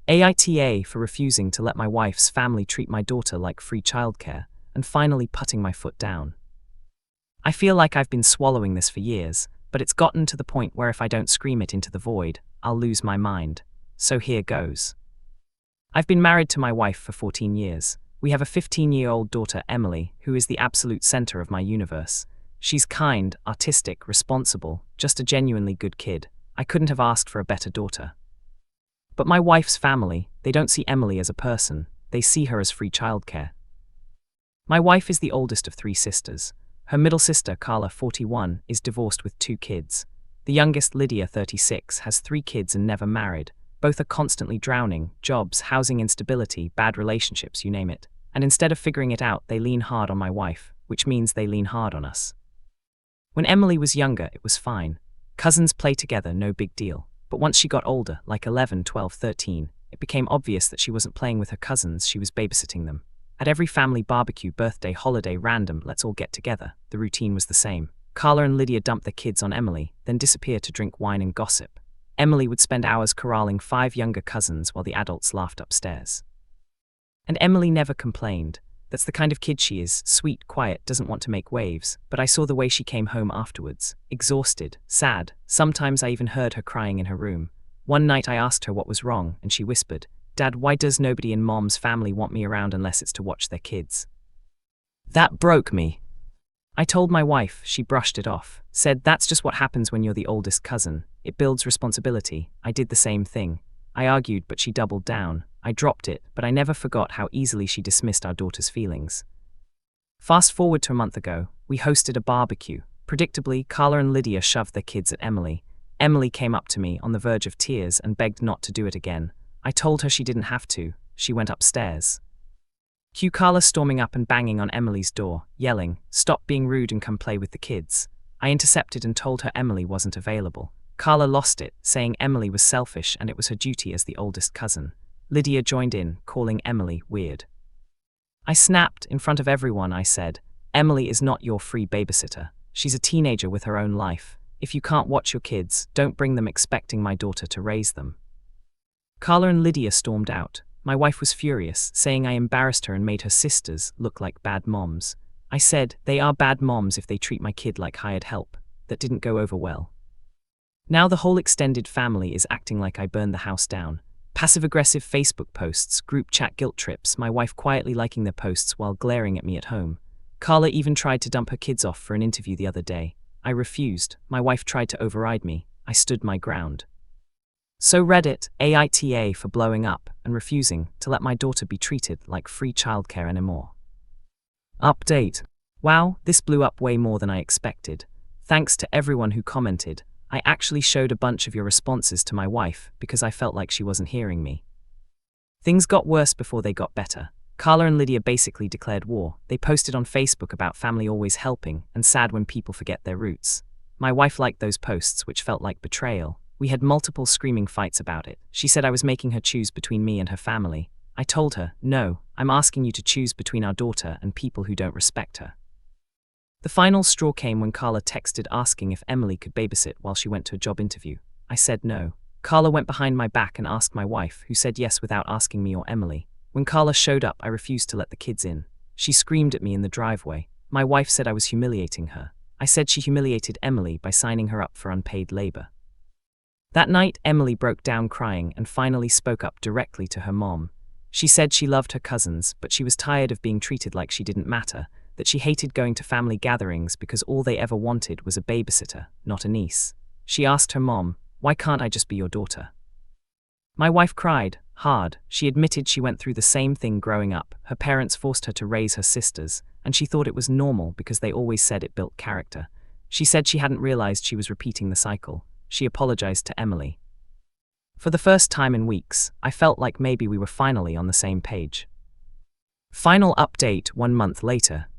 AITA for refusing to let my wife's family treat my daughter like free childcare, and finally putting my foot down. I feel like I've been swallowing this for years, but it's gotten to the point where if I don't scream it into the void, I'll lose my mind. So here goes. I've been married to my wife for 14 years. We have a 15-year-old daughter, Emily, who is the absolute center of my universe. She's kind, artistic, responsible, just a genuinely good kid. I couldn't have asked for a better daughter. But my wife's family, they don't see Emily as a person, they see her as free childcare. My wife is the oldest of 3 sisters. Her middle sister, Carla, 41, is divorced with 2 kids. The youngest, Lydia, 36, has 3 kids and never married. Both are constantly drowning, jobs, housing instability, bad relationships, you name it. And instead of figuring it out, they lean hard on my wife, which means they lean hard on us. When Emily was younger, it was fine. Cousins play together, no big deal. But once she got older, like 11, 12, 13, it became obvious that she wasn't playing with her cousins, she was babysitting them. At every family barbecue, birthday, holiday, random, let's all get together, the routine was the same. Carla and Lydia dumped their kids on Emily, then disappeared to drink wine and gossip. Emily would spend hours corralling 5 younger cousins while the adults laughed upstairs. And Emily never complained. That's the kind of kid she is, sweet, quiet, doesn't want to make waves, but I saw the way she came home afterwards, exhausted, sad. Sometimes I even heard her crying in her room. One night I asked her what was wrong, and she whispered, "Dad, why does nobody in Mom's family want me around unless it's to watch their kids?" That broke me. I told my wife, she brushed it off, said that's just what happens when you're the oldest cousin. It builds responsibility. I did the same thing. I argued, but she doubled down. I dropped it, but I never forgot how easily she dismissed our daughter's feelings. Fast forward to a month ago, we hosted a barbecue. Predictably, Carla and Lydia shoved their kids at Emily. Emily came up to me on the verge of tears and begged not to do it again. I told her she didn't have to. She went upstairs. Cue Carla storming up and banging on Emily's door, yelling, "Stop being rude and come play with the kids." I intercepted and told her Emily wasn't available. Carla lost it, saying Emily was selfish and it was her duty as the oldest cousin. Lydia joined in, calling Emily weird. I snapped. In front of everyone, I said, "Emily is not your free babysitter. She's a teenager with her own life. If you can't watch your kids, don't bring them expecting my daughter to raise them." Carla and Lydia stormed out. My wife was furious, saying I embarrassed her and made her sisters look like bad moms. I said, they are bad moms if they treat my kid like hired help. That didn't go over well. Now the whole extended family is acting like I burned the house down. Passive-aggressive Facebook posts, group chat guilt trips, my wife quietly liking their posts while glaring at me at home. Carla even tried to dump her kids off for an interview the other day. I refused. My wife tried to override me. I stood my ground. So Reddit, AITA for blowing up and refusing to let my daughter be treated like free childcare anymore. Update. Wow, this blew up way more than I expected. Thanks to everyone who commented. I actually showed a bunch of your responses to my wife because I felt like she wasn't hearing me. Things got worse before they got better. Carla and Lydia basically declared war. They posted on Facebook about family always helping and sad when people forget their roots. My wife liked those posts, which felt like betrayal. We had multiple screaming fights about it. She said I was making her choose between me and her family. I told her, no, I'm asking you to choose between our daughter and people who don't respect her. The final straw came when Carla texted asking if Emily could babysit while she went to a job interview. I said no. Carla went behind my back and asked my wife, who said yes without asking me or Emily. When Carla showed up, I refused to let the kids in. She screamed at me in the driveway. My wife said I was humiliating her. I said she humiliated Emily by signing her up for unpaid labor. That night, Emily broke down crying and finally spoke up directly to her mom. She said she loved her cousins, but she was tired of being treated like she didn't matter, that she hated going to family gatherings because all they ever wanted was a babysitter, not a niece. She asked her mom, "Why can't I just be your daughter?" My wife cried, hard. She admitted she went through the same thing growing up. Her parents forced her to raise her sisters, and she thought it was normal because they always said it built character. She said she hadn't realized she was repeating the cycle. She apologized to Emily. For the first time in weeks, I felt like maybe we were finally on the same page. Final update 1 month later.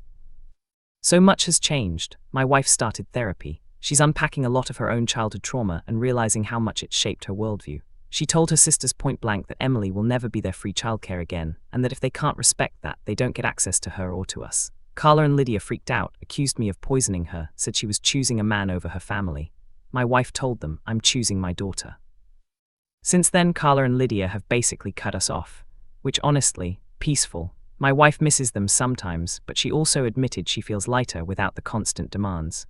So much has changed. My wife started therapy. She's unpacking a lot of her own childhood trauma and realizing how much it shaped her worldview. She told her sisters point blank that Emily will never be their free childcare again, and that if they can't respect that, they don't get access to her or to us. Carla and Lydia freaked out, accused me of poisoning her, said she was choosing a man over her family. My wife told them, I'm choosing my daughter. Since then, Carla and Lydia have basically cut us off, which honestly, peaceful. My wife misses them sometimes, but she also admitted she feels lighter without the constant demands.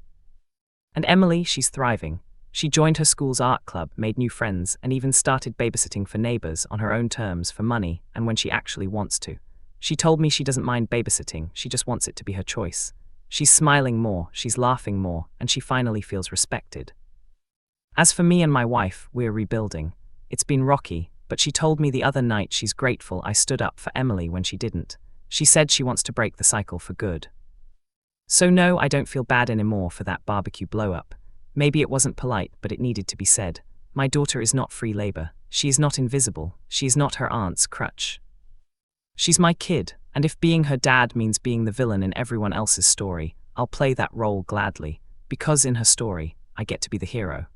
And Emily, she's thriving. She joined her school's art club, made new friends, and even started babysitting for neighbors on her own terms for money and when she actually wants to. She told me she doesn't mind babysitting, she just wants it to be her choice. She's smiling more, she's laughing more, and she finally feels respected. As for me and my wife, we're rebuilding. It's been rocky, but she told me the other night she's grateful I stood up for Emily when she didn't. She said she wants to break the cycle for good. So no, I don't feel bad anymore for that barbecue blow-up. Maybe it wasn't polite, but it needed to be said. My daughter is not free labor. She is not invisible. She is not her aunt's crutch. She's my kid, and if being her dad means being the villain in everyone else's story, I'll play that role gladly, because in her story, I get to be the hero.